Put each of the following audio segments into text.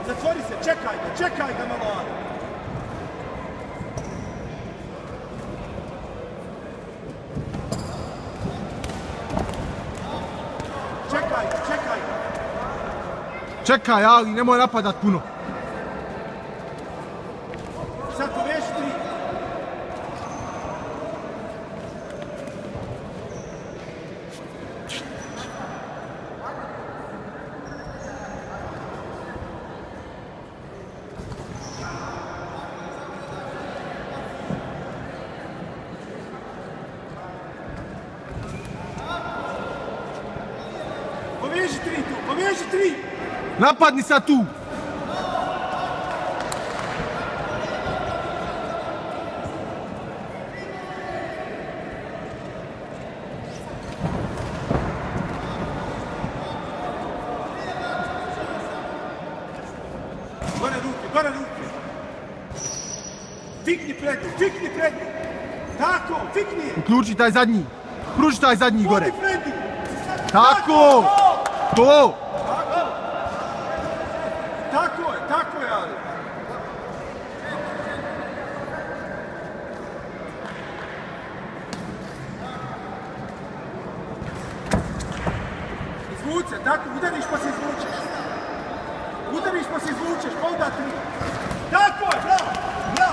Zatvori se, čekaj ga malo. Čekaj, ali nemoj napadat puno. Sad poveži 3. Poveži 3. Napadni sad tu. Gore ruke. Fikni prednju. Tako, fikni je. Uključi taj zadnji. Pruži taj zadnji gore. Vodi prednju. Tako. To. Tako je, ali. Izvuce, tako, udariš pa se izvučeš, pa onda 3. Tako je, bravo.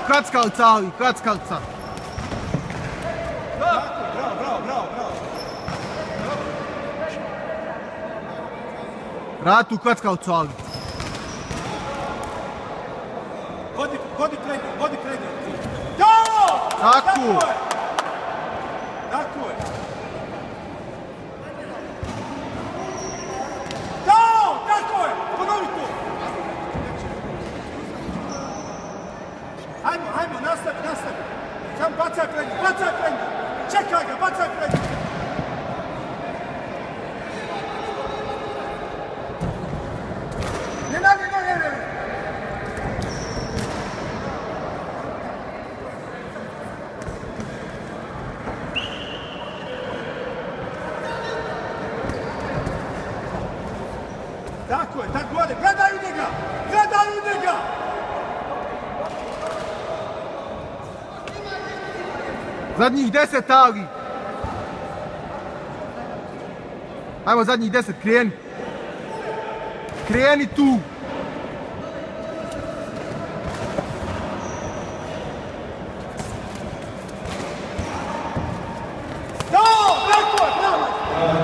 Krackalca, ali, krackalca. Bravo. Vrati u krackalcu, ali. Vodi prednju. Tako je. Tako je. Ponovi to. Hajmo, nastavi. Sam bacaj prednju. Čekaj ga, bacaj prednju. Ne. Tako je, tako gore, gledaj u njega! Zadnjih 10, ali. Ajmo zadnjih 10, kreni. Kreni tu.